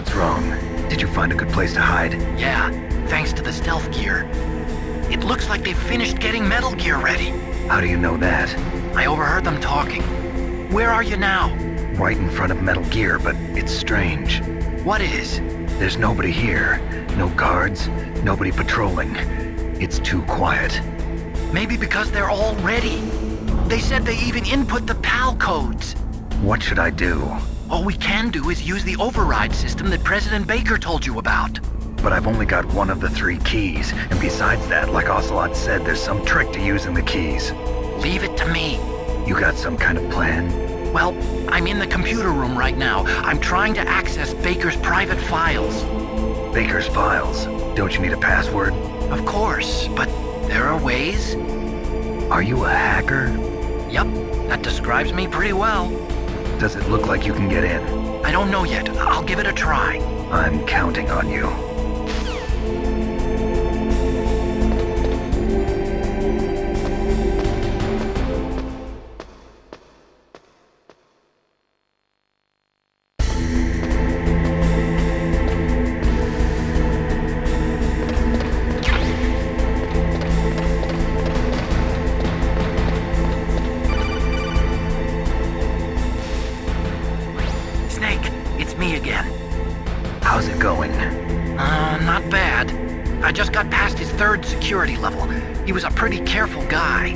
What's wrong? Did you find a good place to hide? Yeah, thanks to the stealth gear. It looks like they've finished getting Metal Gear ready. How do you know that? I overheard them talking. Where are you now? Right in front of Metal Gear, but it's strange. What is? There's nobody here. No guards, nobody patrolling. It's too quiet. Maybe because they're all ready. They said they even input the PAL codes. What should I do? All we can do is use the override system that President Baker told you about. But I've only got one of the 3 keys, and besides that, like Ocelot said, there's some trick to using the keys. Leave it to me. You got some kind of plan? Well, I'm in the computer room right now. I'm trying to access Baker's private files. Baker's files? Don't you need a password? Of course, but there are ways. Are you a hacker? Yup, that describes me pretty well. Does it look like you can get in? I don't know yet. I'll give it a try. I'm counting on you. Snake, it's me again. How's it going? Not bad. I just got past his 3rd security level. He was a pretty careful guy.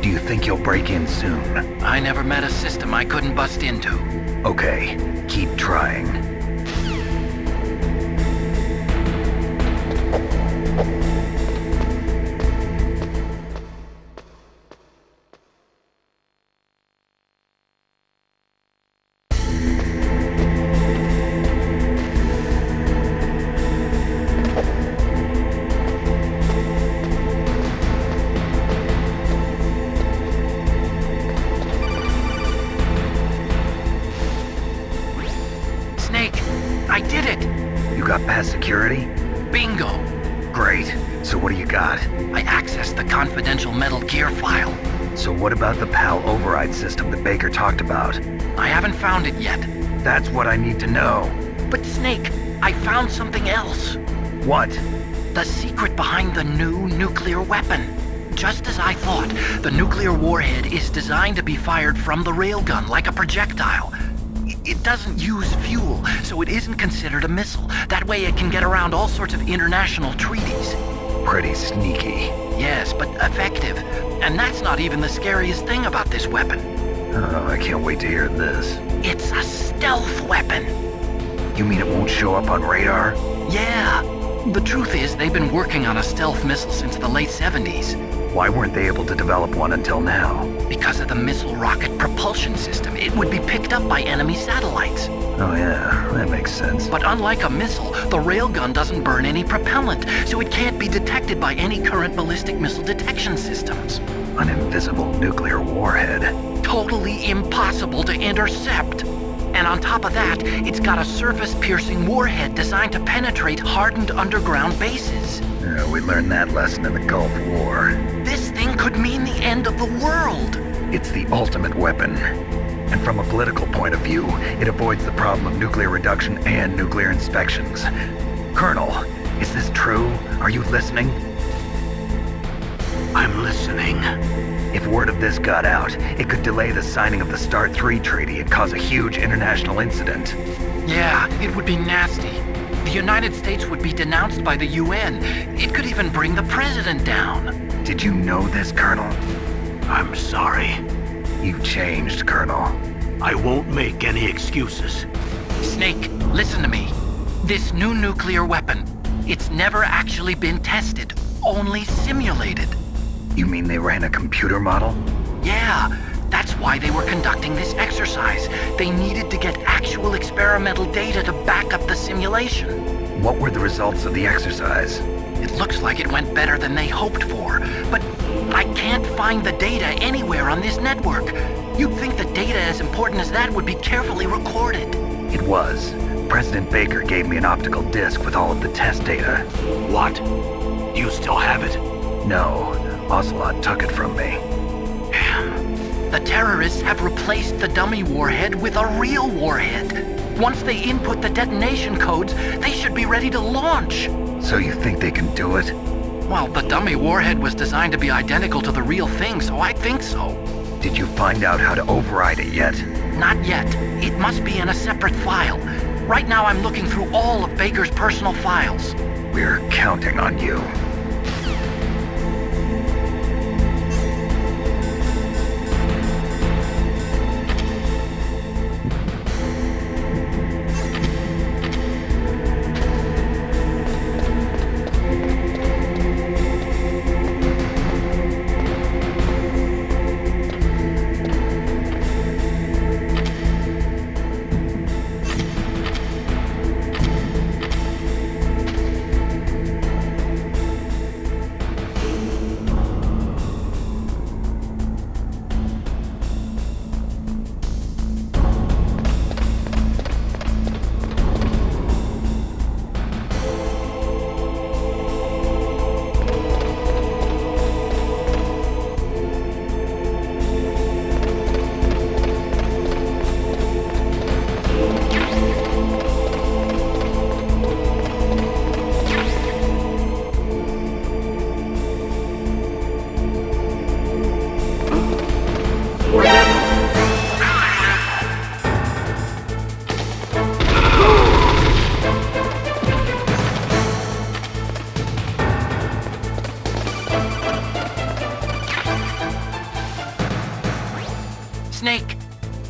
Do you think you'll break in soon? I never met a system I couldn't bust into. Okay, keep trying. I did it! You got past security? Bingo! Great. So what do you got? I accessed the confidential Metal Gear file. So what about the PAL override system that Baker talked about? I haven't found it yet. That's what I need to know. But Snake, I found something else. What? The secret behind the new nuclear weapon. Just as I thought, the nuclear warhead is designed to be fired from the railgun like a projectile. It doesn't use fuel, so it isn't considered a missile. That way it can get around all sorts of international treaties. Pretty sneaky. Yes, but effective. And that's not even the scariest thing about this weapon. Oh, I can't wait to hear this. It's a stealth weapon. You mean it won't show up on radar? Yeah. The truth is, they've been working on a stealth missile since the late 70s. Why weren't they able to develop one until now? Because of the missile rocket propulsion system. It would be picked up by enemy satellites. Oh yeah, that makes sense. But unlike a missile, the railgun doesn't burn any propellant, so it can't be detected by any current ballistic missile detection systems. An invisible nuclear warhead. Totally impossible to intercept. And on top of that, it's got a surface-piercing warhead designed to penetrate hardened underground bases. Yeah, we learned that lesson in the Gulf War. This thing could mean the end of the world. It's the ultimate weapon. And from a political point of view, it avoids the problem of nuclear reduction and nuclear inspections. Colonel, is this true? Are you listening? I'm listening. If word of this got out, it could delay the signing of the START 3 treaty and cause a huge international incident. Yeah, it would be nasty. The United States would be denounced by the UN. It could even bring the president down. Did you know this, Colonel? I'm sorry. You changed, Colonel. I won't make any excuses. Snake, listen to me. This new nuclear weapon, it's never actually been tested, only simulated. You mean they ran a computer model? Yeah, that's why they were conducting this exercise. They needed to get actual experimental data to back up the simulation. What were the results of the exercise? It looks like it went better than they hoped for, but I can't find the data anywhere on this network. You'd think the data as important as that would be carefully recorded. It was. President Baker gave me an optical disc with all of the test data. What? Do you still have it? No, Ocelot took it from me. Damn. The terrorists have replaced the dummy warhead with a real warhead. Once they input the detonation codes, they should be ready to launch. So you think they can do it? Well, the dummy warhead was designed to be identical to the real thing, so I think so. Did you find out how to override it yet? Not yet. It must be in a separate file. Right now I'm looking through all of Baker's personal files. We're counting on you. Snake!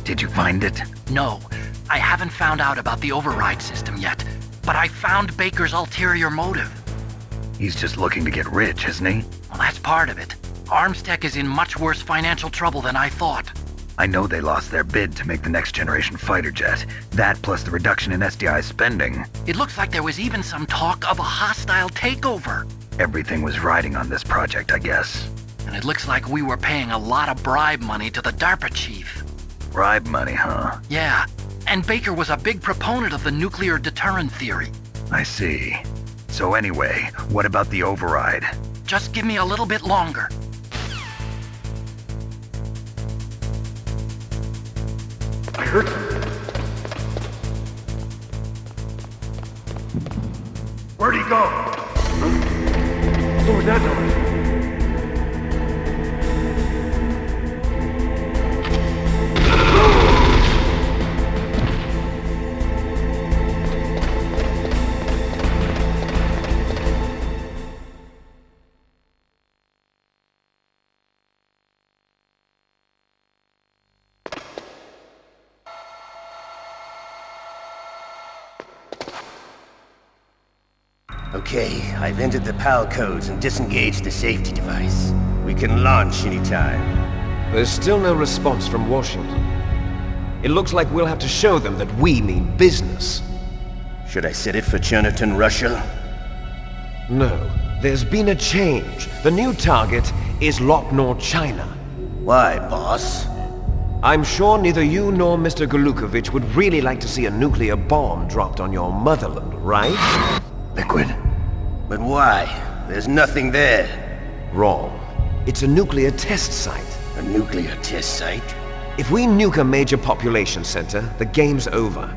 Did you find it? No, I haven't found out about the override system yet, but I found Baker's ulterior motive. He's just looking to get rich, isn't he? Well, that's part of it. Armstech is in much worse financial trouble than I thought. I know they lost their bid to make the next generation fighter jet. That plus the reduction in SDI spending. It looks like there was even some talk of a hostile takeover. Everything was riding on this project, I guess. And it looks like we were paying a lot of bribe money to the DARPA chief. Bribe money, huh? Yeah, and Baker was a big proponent of the nuclear deterrent theory. I see. So anyway, what about the override? Just give me a little bit longer. I heard him. Where'd he go? Huh? What was that noise? Okay, I've entered the PAL codes and disengaged the safety device. We can launch anytime. There's still no response from Washington. It looks like we'll have to show them that we mean business. Should I set it for Cherniton, Russia? No, there's been a change. The new target is Lopnor, China. Why, boss? I'm sure neither you nor Mr. Golukovich would really like to see a nuclear bomb dropped on your motherland, right? Liquid? But why? There's nothing there. Wrong. It's a nuclear test site. A nuclear test site? If we nuke a major population center, the game's over.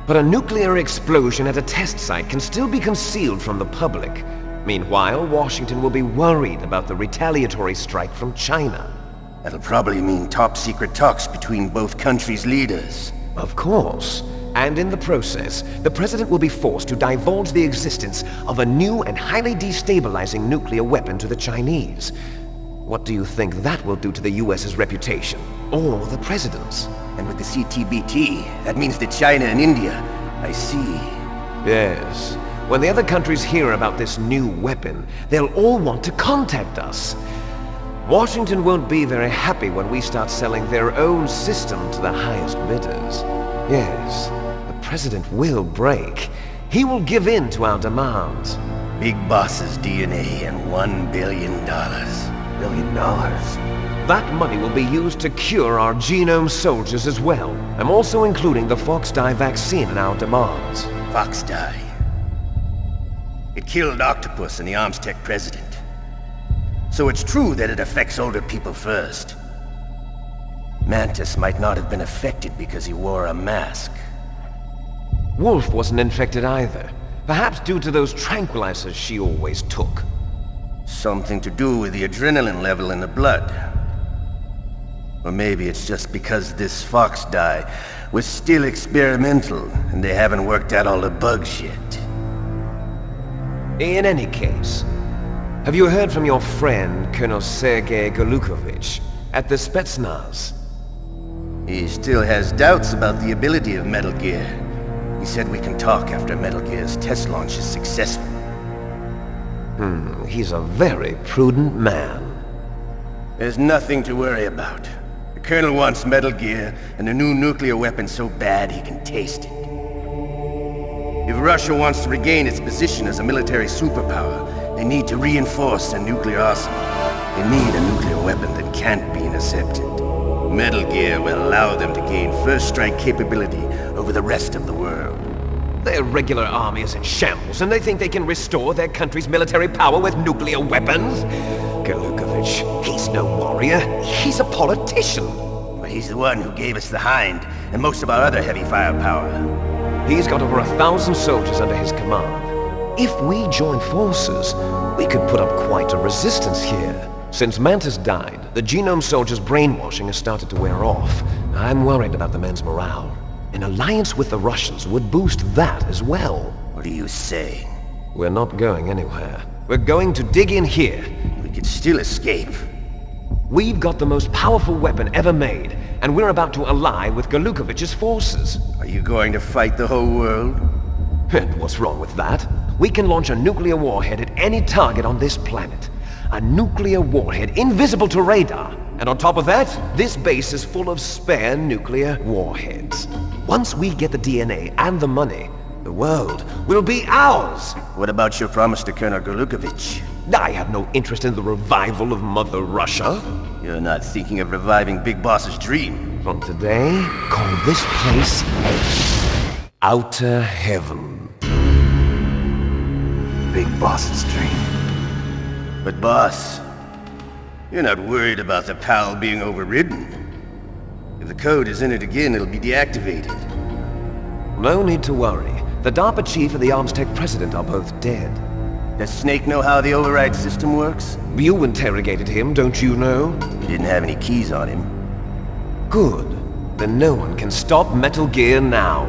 But a nuclear explosion at a test site can still be concealed from the public. Meanwhile, Washington will be worried about the retaliatory strike from China. That'll probably mean top-secret talks between both countries' leaders. Of course. And in the process, the President will be forced to divulge the existence of a new and highly destabilizing nuclear weapon to the Chinese. What do you think that will do to the US's reputation? Or the President's? And with the CTBT, that means that China and India. I see. Yes. When the other countries hear about this new weapon, they'll all want to contact us. Washington won't be very happy when we start selling their own system to the highest bidders. Yes, the President will break. He will give in to our demands. Big Boss's DNA and $1 billion. $1 billion? That money will be used to cure our genome soldiers as well. I'm also including the Foxdie vaccine in our demands. Foxdie. It killed Octopus and the Armstech president. So it's true that it affects older people first. Mantis might not have been affected because he wore a mask. Wolf wasn't infected either. Perhaps due to those tranquilizers she always took. Something to do with the adrenaline level in the blood. Or maybe it's just because this fox dye was still experimental and they haven't worked out all the bugs yet. In any case, have you heard from your friend, Colonel Sergei Golukovich, at the Spetsnaz? He still has doubts about the ability of Metal Gear. He said we can talk after Metal Gear's test launch is successful. He's a very prudent man. There's nothing to worry about. The Colonel wants Metal Gear and a new nuclear weapon so bad he can taste it. If Russia wants to regain its position as a military superpower, they need to reinforce their nuclear arsenal. They need a nuclear weapon that can't be intercepted. Metal Gear will allow them to gain first-strike capability over the rest of the world. Their regular army is in shambles, and they think they can restore their country's military power with nuclear weapons? Golukovich, he's no warrior. He's a politician. But he's the one who gave us the Hind and most of our other heavy firepower. He's got over 1,000 soldiers under his command. If we join forces, we could put up quite a resistance here. Since Mantis died, the Genome Soldiers' brainwashing has started to wear off. I'm worried about the men's morale. An alliance with the Russians would boost that as well. What are you saying? We're not going anywhere. We're going to dig in here. We could still escape. We've got the most powerful weapon ever made, and we're about to ally with Golukovich's forces. Are you going to fight the whole world? And what's wrong with that? We can launch a nuclear warhead at any target on this planet. A nuclear warhead invisible to radar. And on top of that, this base is full of spare nuclear warheads. Once we get the DNA and the money, the world will be ours! What about your promise to Colonel Golukovich? I have no interest in the revival of Mother Russia. You're not thinking of reviving Big Boss's dream. From today, call this place Outer Heaven. Big Boss's dream. But boss, you're not worried about the PAL being overridden. If the code is in it again, it'll be deactivated. No need to worry. The DARPA chief and the Armstech president are both dead. Does Snake know how the override system works? You interrogated him, don't you know? He didn't have any keys on him. Good. Then no one can stop Metal Gear now.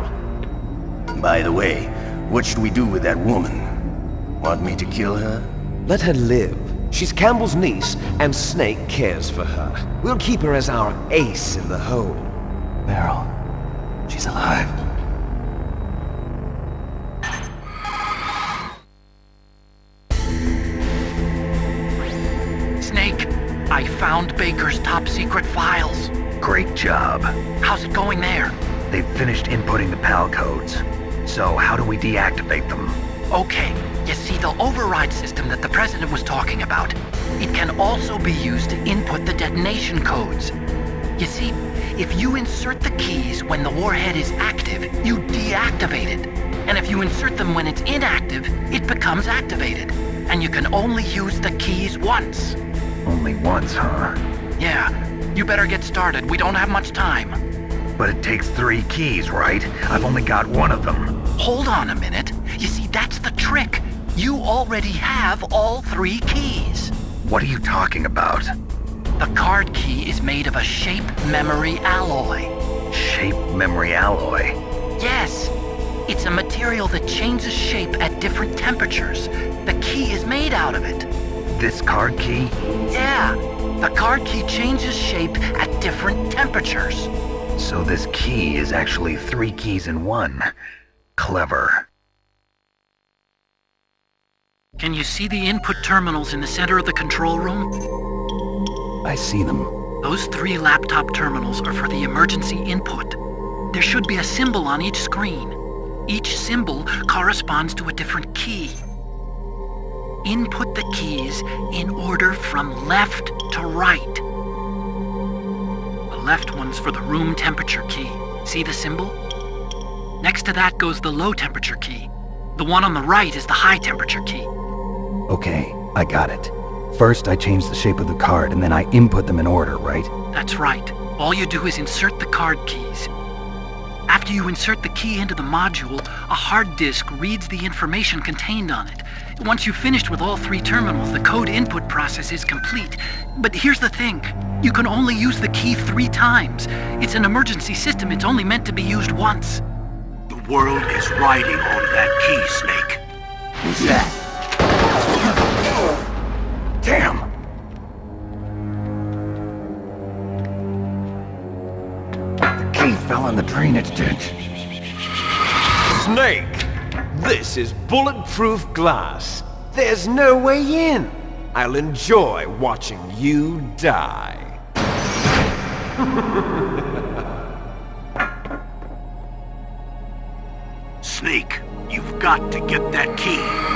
By the way, what should we do with that woman? Want me to kill her? Let her live. She's Campbell's niece, and Snake cares for her. We'll keep her as our ace in the hole. Meryl. She's alive. Snake, I found Baker's top-secret files. Great job. How's it going there? They've finished inputting the PAL codes. So how do we deactivate them? Okay, you see, the override system that the President was talking about, it can also be used to input the detonation codes. You see, if you insert the keys when the warhead is active, you deactivate it. And if you insert them when it's inactive, it becomes activated. And you can only use the keys once. Only once, huh? Yeah, you better get started. We don't have much time. But it takes 3 keys, right? I've only got one of them. Hold on a minute. You see, that's the trick. You already have all 3 keys. What are you talking about? The card key is made of a shape memory alloy. Shape memory alloy? Yes. It's a material that changes shape at different temperatures. The key is made out of it. This card key? Yeah. The card key changes shape at different temperatures. So this key is actually 3 keys in one. Clever. Can you see the input terminals in the center of the control room? I see them. Those 3 laptop terminals are for the emergency input. There should be a symbol on each screen. Each symbol corresponds to a different key. Input the keys in order from left to right. The left one's for the room temperature key. See the symbol? Next to that goes the low temperature key. The one on the right is the high temperature key. Okay, I got it. First, I change the shape of the card, and then I input them in order, right? That's right. All you do is insert the card keys. After you insert the key into the module, a hard disk reads the information contained on it. Once you've finished with all 3 terminals, the code input process is complete. But here's the thing. You can only use the key 3 times. It's an emergency system. It's only meant to be used once. The world is riding on that key, Snake. Who's that? Damn! The key fell in the drainage ditch. Snake! This is bulletproof glass. There's no way in. I'll enjoy watching you die. Snake, you've got to get that key.